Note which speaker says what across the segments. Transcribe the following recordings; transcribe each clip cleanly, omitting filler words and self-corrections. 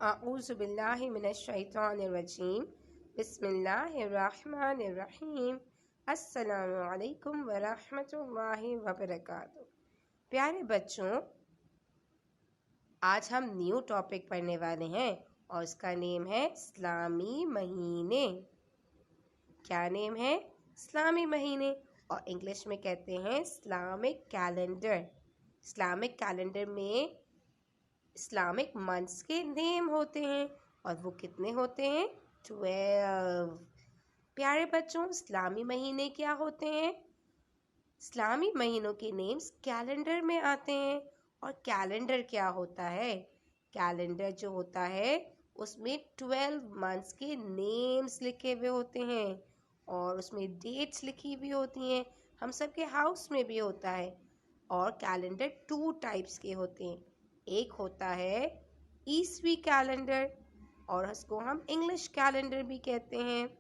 Speaker 1: अऊज़ु बिल्लाहि मिनश्शैतानिर्रजीम बिस्मिल्लाहिर्रहमानिर्रहीम अस्सलामु अलैकुम वरहमतुल्लाहि वबरकातुहू। प्यारे बच्चों, आज हम न्यू टॉपिक पढ़ने वाले हैं और उसका नेम है इस्लामी महीने। क्या नेम है? इस्लामी महीने, और इंग्लिश में कहते हैं इस्लामिक कैलेंडर। इस्लामिक कैलेंडर में इस्लामिक मंथ्स के नेम होते हैं और वो कितने होते हैं? 12। प्यारे बच्चों, इस्लामी महीने क्या होते हैं? इस्लामी महीनों के नेम्स कैलेंडर में आते हैं। और कैलेंडर क्या होता है? कैलेंडर जो होता है उसमें 12 मंथ्स के नेम्स लिखे हुए होते हैं और उसमें डेट्स लिखी हुई होती हैं। हम सब के हाउस में भी होता है। और कैलेंडर 2 टाइप्स के होते हैं। एक होता है ईसवी कैलेंडर और उसको हम इंग्लिश कैलेंडर भी कहते हैं,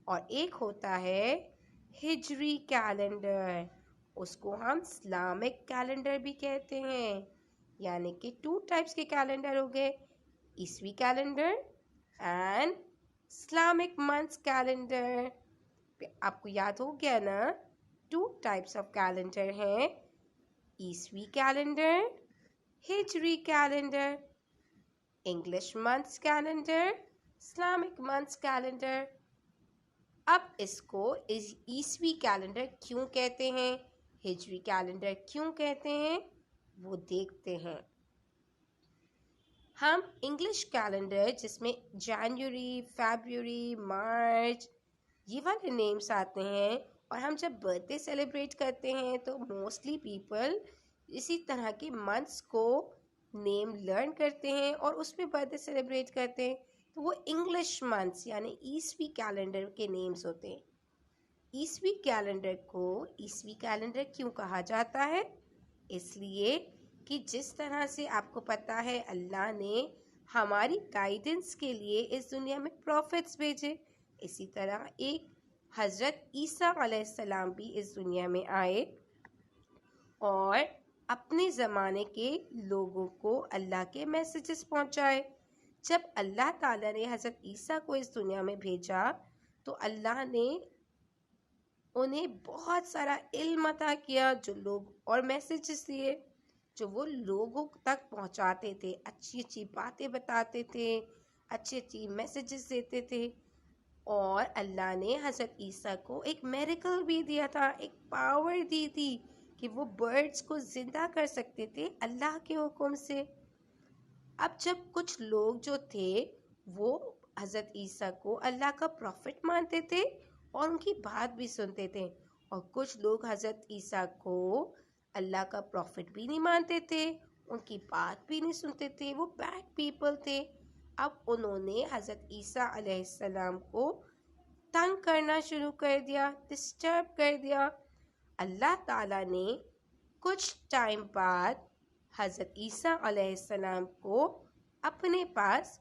Speaker 1: और एक होता है हिजरी कैलेंडर, उसको हम इस्लामिक कैलेंडर भी कहते हैं। यानी कि 2 टाइप्स के कैलेंडर हो गए, ईसवी calendar and Islamic months calendar. आपको याद हो गया ना? 2 टाइप्स ऑफ कैलेंडर हैं, ईसवी कैलेंडर, हिजरी calendar, English months calendar, Islamic months calendar. अब इसको ईसवी कैलेंडर क्यों कहते हैं, हिजरी कैलेंडर क्यों कहते हैं, वो देखते हैं। हम इंग्लिश कैलेंडर जिसमें जनवरी, फरवरी, मार्च ये वाले नेम्स आते हैं, और हम जब बर्थडे सेलिब्रेट करते हैं तो मोस्टली पीपल इसी तरह के मंथ्स को नेम लर्न करते हैं और उसमें बर्थडे सेलिब्रेट करते हैं। तो वो इंग्लिश मंथ्स यानी ईसवी कैलेंडर के नेम्स होते हैं। ईसवी कैलेंडर को ईसवी कैलेंडर क्यों कहा जाता है? इसलिए कि जिस तरह से आपको पता है अल्लाह ने हमारी गाइडेंस के लिए इस दुनिया में प्रॉफिट्स भेजे, इसी तरह एक हज़रत ईसा अलैहिस्सलाम भी इस दुनिया में आए और अपने ज़माने के लोगों को अल्लाह के मैसेजेस पहुंचाए। जब अल्लाह ताला ने हज़रत ईसा को इस दुनिया में भेजा तो अल्लाह ने उन्हें बहुत सारा इल्म अता किया, जो लोग और मैसेजेस दिए जो वो लोगों तक पहुंचाते थे, अच्छी अच्छी बातें बताते थे, अच्छी अच्छी मैसेजेस देते थे। और अल्लाह ने हज़रत ईसा को एक मिरेकल भी दिया था, एक पावर दी थी कि वो बर्ड्स को ज़िंदा कर सकते थे अल्लाह के हुक्म से। अब जब कुछ लोग जो थे वो हज़रत ईसा को अल्लाह का प्रॉफिट मानते थे और उनकी बात भी सुनते थे, और कुछ लोग हज़रत ईसा को अल्लाह का प्रॉफिट भी नहीं मानते थे, उनकी बात भी नहीं सुनते थे, वो बैड पीपल थे। अब उन्होंने हज़रत ईसा अलैहिस्सलाम को तंग करना शुरू कर दिया, डिस्टर्ब कर दिया। अल्लाह ताला ने कुछ टाइम बाद हज़रत ईसा अलैहिस्सलाम को अपने पास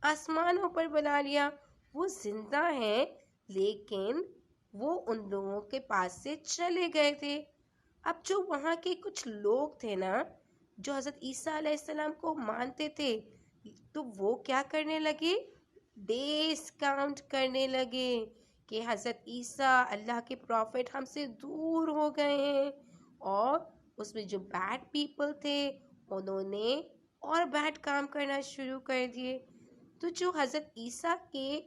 Speaker 1: आसमानों पर बुला लिया। वो जिंदा हैं लेकिन वो उन लोगों के पास से चले गए थे। अब जो वहाँ के कुछ लोग थे ना, जो हज़रत ईसा अलैहिस्सलाम को मानते थे, तो वो क्या करने लगे? डेज काउंट करने लगे कि हज़रत ईसा अल्लाह के प्रॉफिट हमसे दूर हो गए हैं। और उसमें जो बैड पीपल थे उन्होंने और बैड काम करना शुरू कर दिए। तो जो हज़रत ईसा के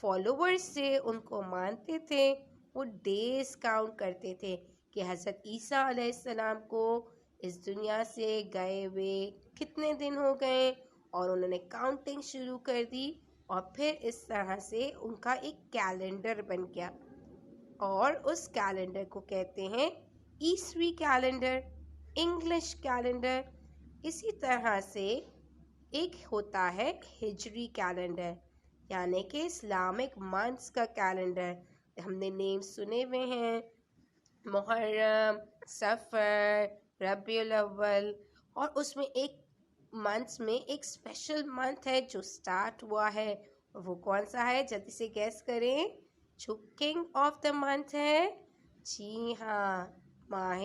Speaker 1: फॉलोवर्स थे, उनको मानते थे, वो डेज काउंट करते थे कि हज़रत ईसा अलैहिस्सलाम को इस दुनिया से गए हुए कितने दिन हो गए, और उन्होंने काउंटिंग शुरू कर दी। और फिर इस तरह से उनका एक कैलेंडर बन गया और उस कैलेंडर को कहते हैं ईसवी कैलेंडर, इंग्लिश कैलेंडर। इसी तरह से एक होता है हिजरी कैलेंडर यानी कि इस्लामिक मंथ्स का कैलेंडर। हमने नेम सुने हुए हैं, मुहर्रम, सफ़र, रबीउल अव्वल, और उसमें एक मंथ्स में एक स्पेशल मंथ है जो स्टार्ट हुआ है, और वो कौन सा है? जल्दी से गैस करें। जो किंग ऑफ द मंथ है, जी हाँ, माह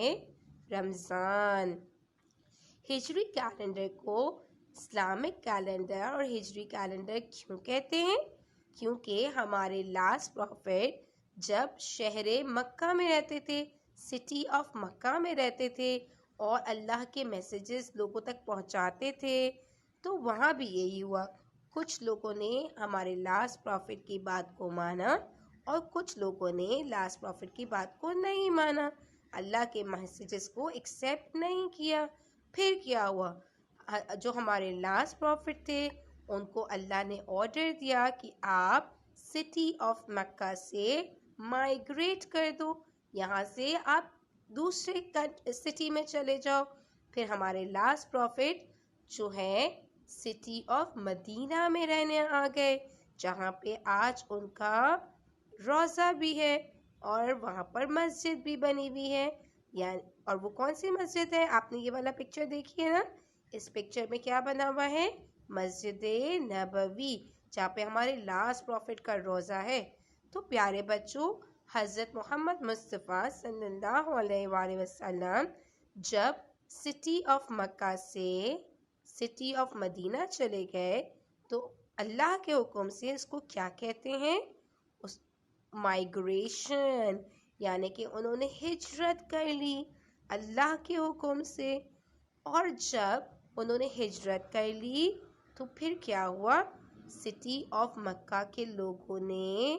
Speaker 1: रमज़ान। हिजरी कैलेंडर को اسلامک کیلنڈر اور ہجری کیلنڈر کیوں کہتے ہیں؟ کیونکہ ہمارے لاسٹ پروفیٹ جب شہر مکہ میں رہتے تھے، سٹی آف مکہ میں رہتے تھے اور اللہ کے میسیجز لوگوں تک پہنچاتے تھے، تو وہاں بھی یہی ہوا. کچھ لوگوں نے ہمارے لاسٹ پروفیٹ کی بات کو مانا اور کچھ لوگوں نے لاسٹ پروفیٹ کی بات کو نہیں مانا، اللہ کے میسیجز کو ایکسیپٹ نہیں کیا. پھر کیا ہوا؟ جو ہمارے لاسٹ پروفیٹ تھے ان کو اللہ نے آرڈر دیا کہ آپ سٹی آف مکہ سے مائیگریٹ کر دو، یہاں سے آپ دوسرے سٹی میں چلے جاؤ. پھر ہمارے لاسٹ پروفیٹ جو ہے سٹی آف مدینہ میں رہنے آ گئے، جہاں پہ آج ان کا روضہ بھی ہے اور وہاں پر مسجد بھی بنی ہوئی ہے. یعنی اور وہ کون سی مسجد ہے؟ آپ نے یہ والا پکچر دیکھی ہے نا، اس پکچر میں کیا بنا ہوا ہے؟ مسجد نبوی، جہاں پہ ہمارے لاسٹ پروفیٹ کا روضہ ہے. تو پیارے بچوں، حضرت محمد مصطفیٰ صلی اللہ علیہ وآلہ وسلم جب سٹی آف مکہ سے سٹی آف مدینہ چلے گئے تو اللہ کے حکم سے اس کو کیا کہتے ہیں؟ مائیگریشن، یعنی کہ انہوں نے ہجرت کر لی اللہ کے حکم سے. اور جب انہوں نے ہجرت کر لی تو پھر کیا ہوا؟ سٹی آف مکہ کے لوگوں نے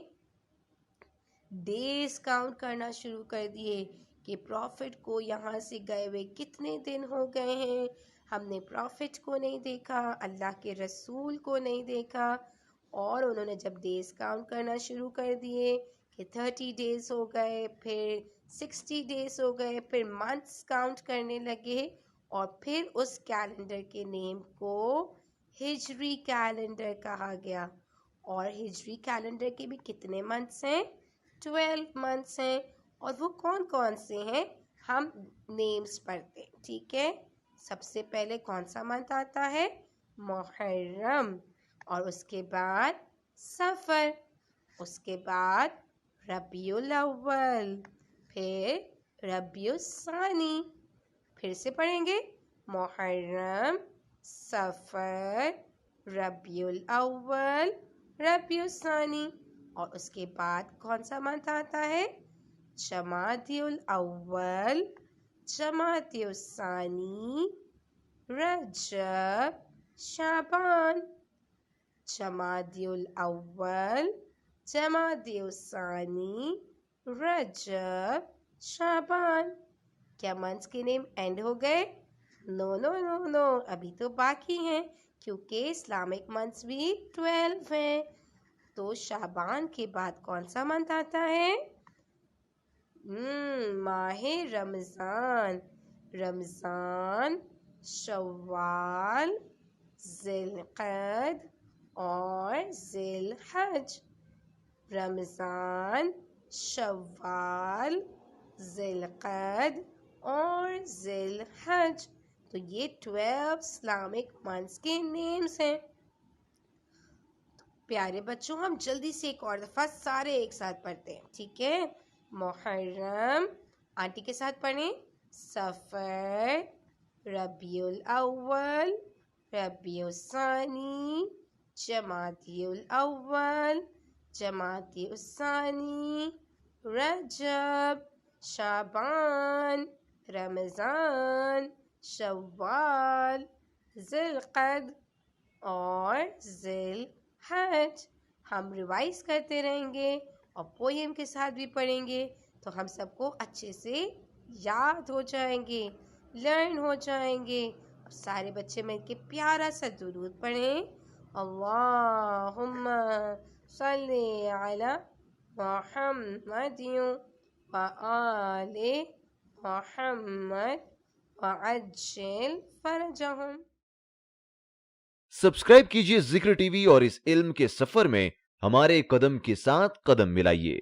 Speaker 1: ڈیز کاؤنٹ کرنا شروع کر دیے کہ پروفٹ کو یہاں سے گئے ہوئے کتنے دن ہو گئے ہیں، ہم نے پروفٹ کو نہیں دیکھا، اللہ کے رسول کو نہیں دیکھا. اور انہوں نے جب ڈیز کاؤنٹ کرنا شروع کر دیے کہ 30 ڈیز ہو گئے، پھر 60 ڈیز ہو گئے، پھر منتھس کاؤنٹ کرنے لگے اور پھر اس کیلنڈر کے نیم کو ہجری کیلنڈر کہا گیا. اور ہجری کیلنڈر کے بھی کتنے منتھس ہیں؟ 12 منتھس ہیں. اور وہ کون کون سے ہیں؟ ہم نیمز پڑھتے ہیں، ٹھیک ہے. سب سے پہلے کون سا منتھ آتا ہے؟ محرم. اور اس کے بعد صفر، اس کے بعد ربیع الاول، پھر ربیع الثانی. پھر سے پڑھیں گے، محرم، صفر، ربیع الاول، ربیع الثانی. اور اس کے بعد کون سا منتھ آتا ہے؟ جمادی الاول، جمادی الثانی، رجب، شعبان. جمادی الاول، جمادی الثانی، رجب، شعبان. کیا منتھس کے نیم اینڈ ہو گئے؟ نو نو نو نو، ابھی تو باقی ہیں کیونکہ اسلامک منتھس بھی 12 ہیں. تو شعبان کے بعد کون سا منتھ آتا ہے؟ ماہ رمضان. رمضان، شوال، ذی القعد اور ذی الحج. رمضان، شوال، ذی القعد اور ذی الحج. تو یہ 12 اسلامک منتھس کے نیمز ہیں. پیارے بچوں، ہم جلدی سے ایک اور دفعہ سارے ایک ساتھ پڑھتے ہیں، ٹھیک ہے. محرم، آنٹی کے ساتھ پڑھیں. صفر، ربیع الاول، ربیع الثانی، جمادی الاول، جمادی الثانی، رجب، شعبان، رمضان، شوال، ذی القعد اور ذی الحج. ہم ریوائز کرتے رہیں گے اور پویم کے ساتھ بھی پڑھیں گے تو ہم سب کو اچھے سے یاد ہو جائیں گے، لرن ہو جائیں گے. اور سارے بچے مل کے پیارا سا درود پڑھیں. اللہم صلی علی محمد وآل محمد وعجل فرجہم.
Speaker 2: سبسکرائب کیجئے ذکر ٹی وی اور اس علم کے سفر میں ہمارے قدم کے ساتھ قدم ملائیے.